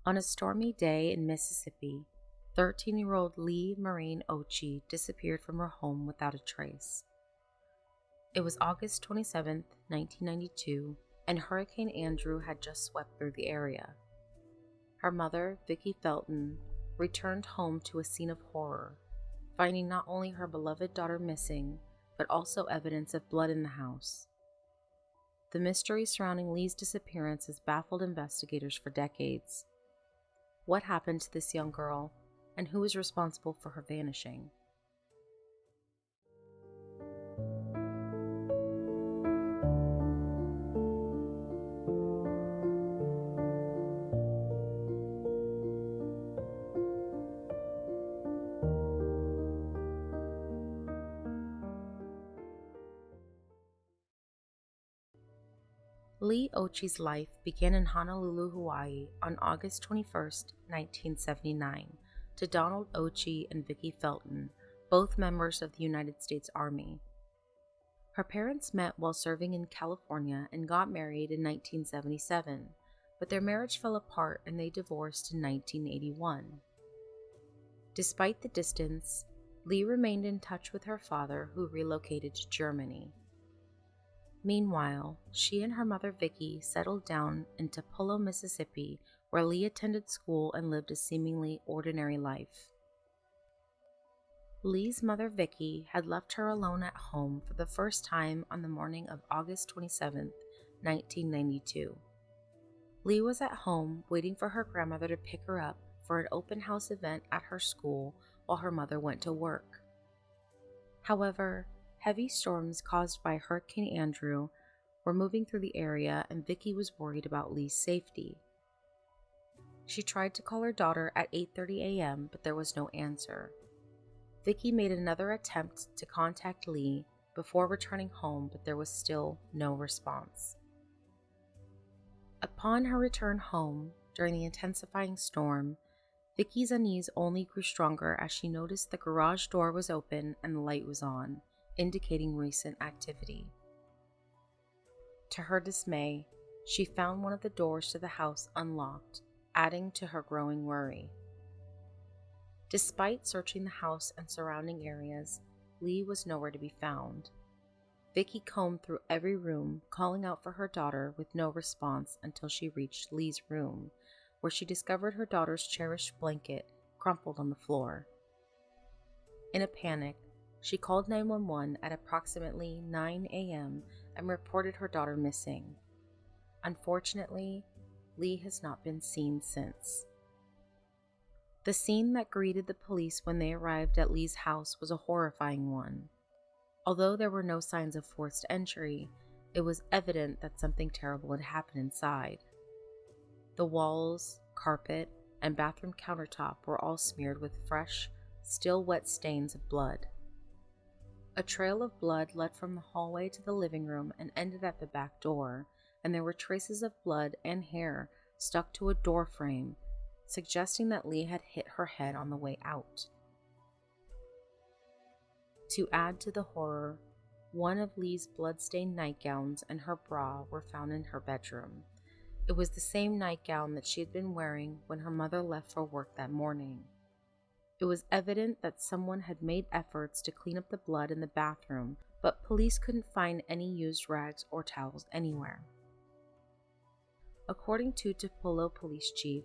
On a stormy day in Mississippi, 13-year-old Leigh Occhi disappeared from her home without a trace. It was August 27, 1992, and Hurricane Andrew had just swept through the area. Her mother, Vicki Felton, returned home to a scene of horror, finding not only her beloved daughter missing, but also evidence of blood in the house. The mystery surrounding Leigh's disappearance has baffled investigators for decades. What happened to this young girl, and who is responsible for her vanishing? Leigh Occhi's life began in Honolulu, Hawaii on August 21, 1979, to Donald Occhi and Vicki Felton, both members of the United States Army. Her parents met while serving in California and got married in 1977, but their marriage fell apart and they divorced in 1981. Despite the distance, Leigh remained in touch with her father, who relocated to Germany. Meanwhile, she and her mother Vicki settled down in Tupelo, Mississippi, where Leigh attended school and lived a seemingly ordinary life. Leigh's mother Vicki had left her alone at home for the first time on the morning of August 27, 1992. Leigh was at home waiting for her grandmother to pick her up for an open house event at her school while her mother went to work. However, heavy storms caused by Hurricane Andrew were moving through the area, and Vicki was worried about Leigh's safety. She tried to call her daughter at 8:30 a.m., but there was no answer. Vicki made another attempt to contact Leigh before returning home, but there was still no response. Upon her return home, during the intensifying storm, Vicki's unease only grew stronger as she noticed the garage door was open and the light was on, indicating recent activity. To her dismay, she found one of the doors to the house unlocked, adding to her growing worry. Despite searching the house and surrounding areas, Leigh was nowhere to be found. Vicki combed through every room, calling out for her daughter with no response until she reached Leigh's room, where she discovered her daughter's cherished blanket crumpled on the floor. In a panic, she called 911 at approximately 9 a.m. and reported her daughter missing. Unfortunately, Leigh has not been seen since. The scene that greeted the police when they arrived at Leigh's house was a horrifying one. Although there were no signs of forced entry, it was evident that something terrible had happened inside. The walls, carpet, and bathroom countertop were all smeared with fresh, still wet stains of blood. A trail of blood led from the hallway to the living room and ended at the back door, and there were traces of blood and hair stuck to a door frame, suggesting that Leigh had hit her head on the way out. To add to the horror, one of Leigh's blood-stained nightgowns and her bra were found in her bedroom. It was the same nightgown that she had been wearing when her mother left for work that morning. It was evident that someone had made efforts to clean up the blood in the bathroom, but police couldn't find any used rags or towels anywhere. According to Tupelo Police Chief,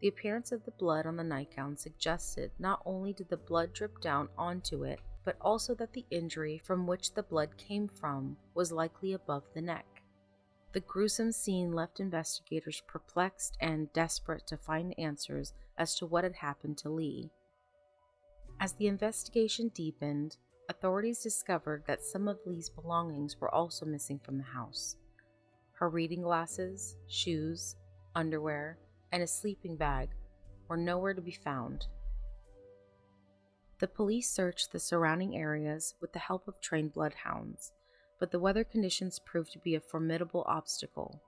the appearance of the blood on the nightgown suggested not only did the blood drip down onto it, but also that the injury from which the blood came from was likely above the neck. The gruesome scene left investigators perplexed and desperate to find answers as to what had happened to Leigh. As the investigation deepened, authorities discovered that some of Leigh's belongings were also missing from the house. Her reading glasses, shoes, underwear, and a sleeping bag were nowhere to be found. The police searched the surrounding areas with the help of trained bloodhounds, but the weather conditions proved to be a formidable obstacle.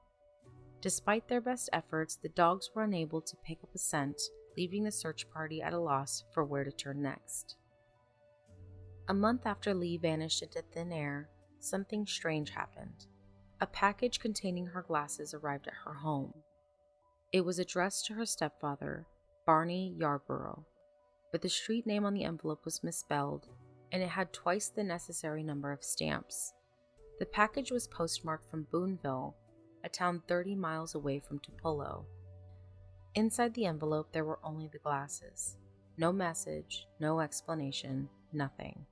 Despite their best efforts, the dogs were unable to pick up a scent, leaving the search party at a loss for where to turn next. A month after Leigh vanished into thin air, something strange happened. A package containing her glasses arrived at her home. It was addressed to her stepfather, Barney Yarborough, but the street name on the envelope was misspelled, and it had twice the necessary number of stamps. The package was postmarked from Boonville, a town 30 miles away from Tupelo. Inside the envelope there were only the glasses. No message, no explanation, nothing.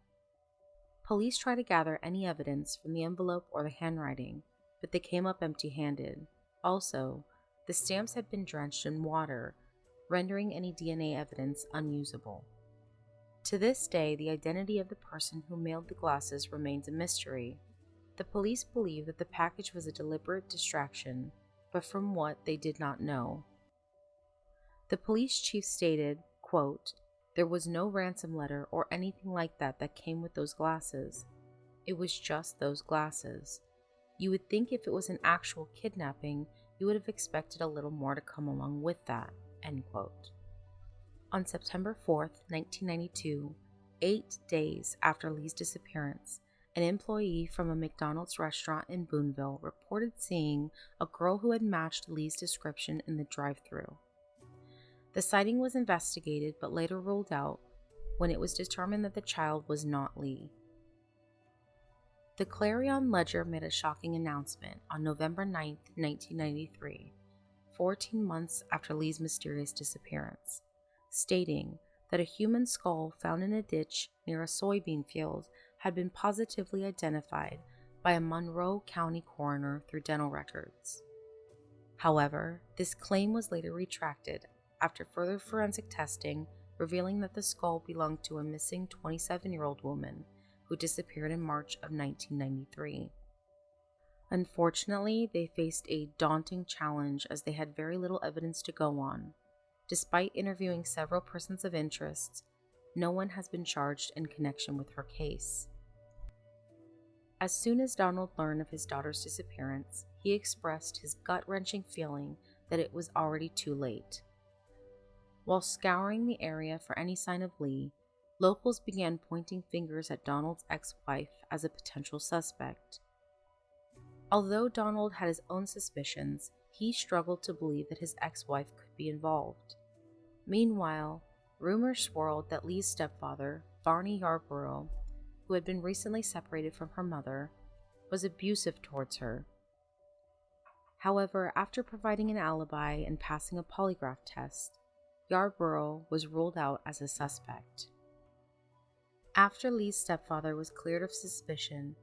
Police tried to gather any evidence from the envelope or the handwriting, but they came up empty-handed. Also, the stamps had been drenched in water, rendering any DNA evidence unusable. To this day, the identity of the person who mailed the glasses remains a mystery. The police believe that the package was a deliberate distraction, but from what they did not know. The police chief stated, quote, "There was no ransom letter or anything like that came with those glasses. It was just those glasses. You would think if it was an actual kidnapping, you would have expected a little more to come along with that," end quote. On September 4th, 1992, 8 days after Leigh's disappearance, an employee from a McDonald's restaurant in Boonville reported seeing a girl who had matched Leigh's description in the drive-thru. The sighting was investigated but later ruled out when it was determined that the child was not Leigh. The Clarion Ledger made a shocking announcement on November 9, 1993, 14 months after Leigh's mysterious disappearance, stating that a human skull found in a ditch near a soybean field had been positively identified by a Monroe County coroner through dental records. However, this claim was later retracted after further forensic testing revealing that the skull belonged to a missing 27-year-old woman who disappeared in March of 1993. Unfortunately, they faced a daunting challenge as they had very little evidence to go on. Despite interviewing several persons of interest, no one has been charged in connection with her case. As soon as Donald learned of his daughter's disappearance, he expressed his gut-wrenching feeling that it was already too late. While scouring the area for any sign of Leigh, locals began pointing fingers at Donald's ex-wife as a potential suspect. Although Donald had his own suspicions, he struggled to believe that his ex-wife could be involved. Meanwhile, rumors swirled that Leigh's stepfather, Barney Yarborough, who had been recently separated from her mother, was abusive towards her. However, after providing an alibi and passing a polygraph test, Yarborough was ruled out as a suspect. After Leigh's stepfather was cleared of suspicion,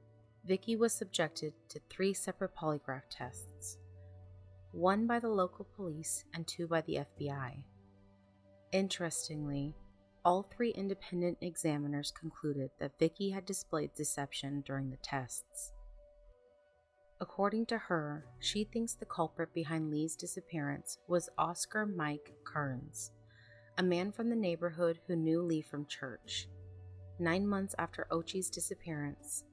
Vicky was subjected to 3 separate polygraph tests, 1 by the local police and 2 by the FBI. Interestingly, all 3 independent examiners concluded that Vicky had displayed deception during the tests. According to her, she thinks the culprit behind Leigh's disappearance was Oscar Mike Kearns, a man from the neighborhood who knew Leigh from church. 9 months after Occhi's disappearance,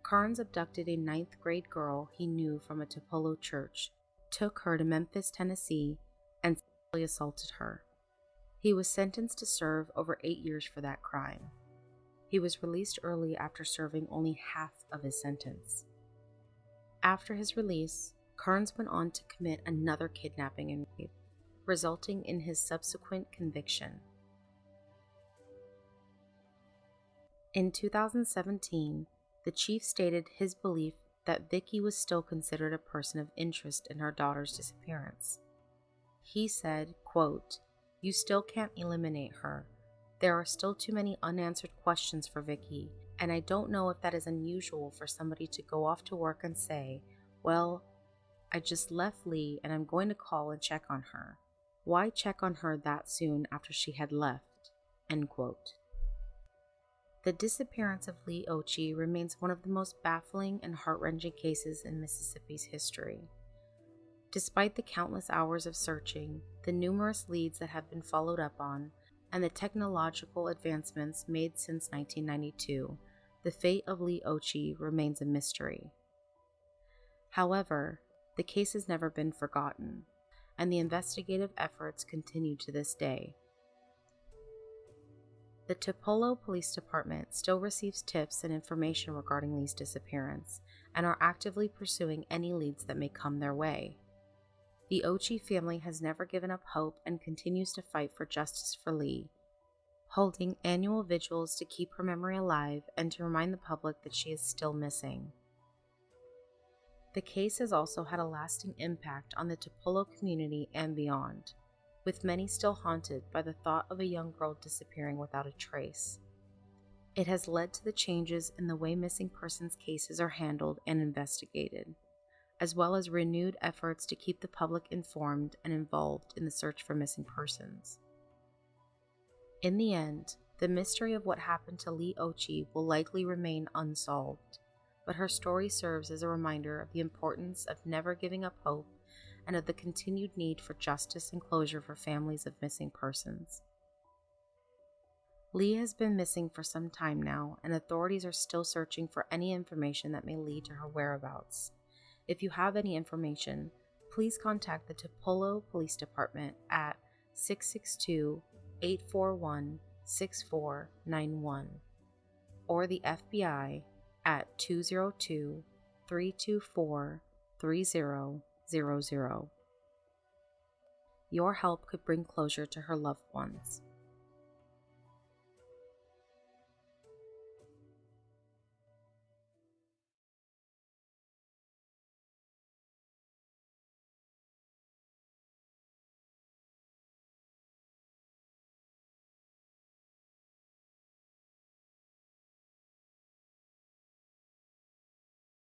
Kearns abducted a 9th grade girl he knew from a Tupelo church, took her to Memphis, Tennessee, and sexually assaulted her. He was sentenced to serve over 8 years for that crime. He was released early after serving only half of his sentence. After his release, Kearns went on to commit another kidnapping and rape, resulting in his subsequent conviction. In 2017, the chief stated his belief that Vicky was still considered a person of interest in her daughter's disappearance. He said, quote, "You still can't eliminate her. There are still too many unanswered questions for Vicky, and I don't know if that is unusual for somebody to go off to work and say, well, I just left Leigh and I'm going to call and check on her. Why check on her that soon after she had left?" End quote. The disappearance of Leigh Occhi remains one of the most baffling and heart-wrenching cases in Mississippi's history. Despite the countless hours of searching, the numerous leads that have been followed up on, and the technological advancements made since 1992, the fate of Leigh Occhi remains a mystery. However, the case has never been forgotten, and the investigative efforts continue to this day. The Tupelo Police Department still receives tips and information regarding Leigh's disappearance and are actively pursuing any leads that may come their way. The Occhi family has never given up hope and continues to fight for justice for Leigh, holding annual vigils to keep her memory alive and to remind the public that she is still missing. The case has also had a lasting impact on the Tupelo community and beyond, with many still haunted by the thought of a young girl disappearing without a trace. It has led to the changes in the way missing persons cases are handled and investigated, as well as renewed efforts to keep the public informed and involved in the search for missing persons. In the end, the mystery of what happened to Leigh Occhi will likely remain unsolved, but her story serves as a reminder of the importance of never giving up hope and of the continued need for justice and closure for families of missing persons. Leigh has been missing for some time now, and authorities are still searching for any information that may lead to her whereabouts. If you have any information, please contact the Tupelo Police Department at 662-841-6491 or the FBI at 202-324-3000. Your help could bring closure to her loved ones.